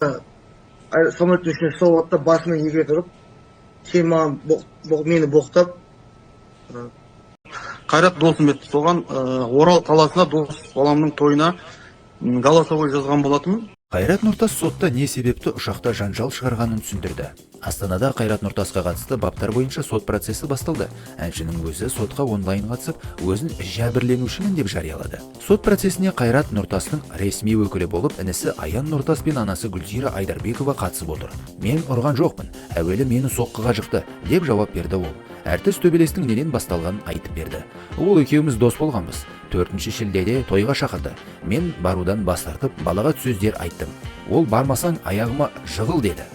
самолеттің ішіне салып алды да басымен еге тұрып, сен маған мені боқтап. Қайрат Досымбек, соған Орал қаласына дос баламның тойына голосовой жазған болатынмын. Қайрат Нұртас сотта не себепті ұшақта жанжал шығарғанын түсіндірді. Астанада Қайрат Нұртасқа қатысты баптар бойынша сот процесі басталды. Әншінің өзі сотқа онлайн қатысып, өзін жәбірленушімін деп жариялады. Сот процесіне Қайрат Нұртастың ресми өкілі болып, інісі Аян Нұртас пен анасы Гүлзира Айдарбекова қатысып отыр. Мен ұрған жоқпын, әуелі мені соққыға жықты, деп жауап берді ол. Әртіс төбелестің неден басталғанын айтып берді. Ол екеуміз дос болғанбыз. 4 шілдеде тойға шақырды. Мен барудан бас тартып, балағат сөздер айттым. Ол бармасаң аяғыма жығыл деді.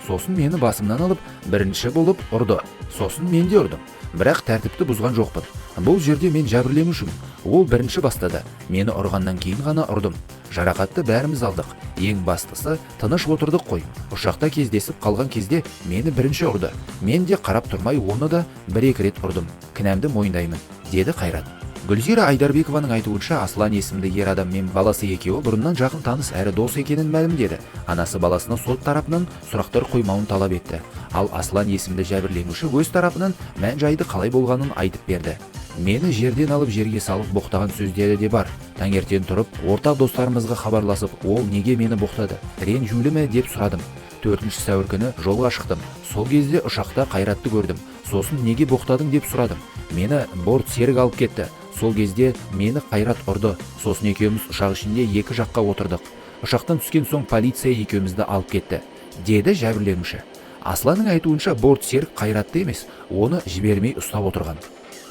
Сосын мені басымнан алып, бірінші болып ұрды. Сосын мен де ұрдым. Бірақ тәртіпті бұзған жоқпын. Бұл жерде мен жәбірленушімін. Ол бірінші бастады. Мені ұрғаннан кейін ғана ұрдым. Жарақатты бәріміз алдық. Ең бастысы, тыныш отырдық қой. Ұшақта кездесіп қалған кезде мені бірінші ұрды. Мен де қарап тұрмай оны да 1-2 рет ұрдым. Кінәмді мойындаймын, деді Қайрат. Гүлзира Айдарбекованың айтуынша, Аслан есімді ер адам мен баласы екеуі бұрыннан жақын таныс әрі дос екенін мәлімдеді. Анасы баласына сот тарапынан сұрақтар қоймауын талап етті. Ал Аслан есімді жәбірленуші өз тарапынан мән-жайды қалай болғанын айтып берді. Мені жерден алып жерге салып боқтаған сөздері де бар. Таңертең тұрып, ортақ достарымызға хабарласып, ол неге мені боқтады, ренжулі ме деп сұрадым. 4 сәуір күні жолға шықтым. Сол кезде ұшақта Қайратты көрдім. Сосын неге боқтадың деп сұрадым. Мені борт серік алып кетті. Сол кезде мені Қайрат ұрды. Сосын екеуміз ұшақ ішінде екі жаққа отырдық. Ұшақтан түскен соң полиция екеумізді алып кетті, деді жәбірленуші. Асланның айтуынша, борт серік Қайратты емес, оны жібермей ұстап отырған.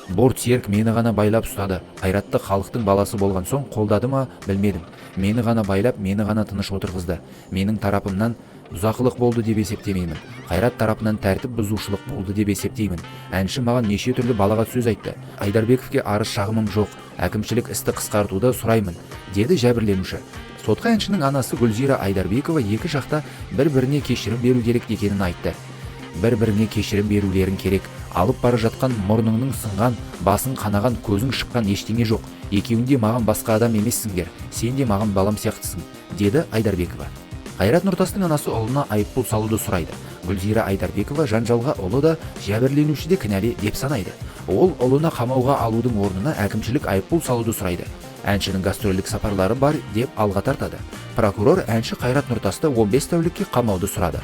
Борт серік мені ғана байлап ұстады. Қайратты халықтың баласы болған соң қолдады ма білмедім. Мені ғана байлап, мені ғана тыныш отырғызды. Менің тарапымнан бұзақылық болды деп есептемеймін. Қайрат тарапынан тәртіп бұзушылық болды деп есептеймін. Әнші маған неше түрлі балағат сөз айтты. Айдарбековке арыз шағымым жоқ. Әкімшілік істі қысқартуды сұраймын, деді жәбірленуші. Сотқа әншінің анасы Гүлзира Айдарбекова екі жақта бір-біріне кешірім беру керек екенін айтты. Бір-біріне кешірім берулерің керек. Алып бара жатқан мұрныңның сынған, басың қанаған, көзің шыққан ештеңе жоқ. Екеуінде маған басқа адам емессіңдер. Сен де маған балам сияқтысың, деді Айдарбекова. Қайрат Нұртастың анасы ұлына айыппұл салуды сұрайды. Гүлзира Айдарбекова жанжалға ұлы да жәбірленуші де кінәлі деп санайды. Ол ұлына қамауға алудың орнына әкімшілік айыппұл салуды сұрайды. Әншінің гастрольдік сапарлары бар деп алға тартады. Прокурор әнші Қайрат Нұртасты 15 тәулікке қамауды сұрады.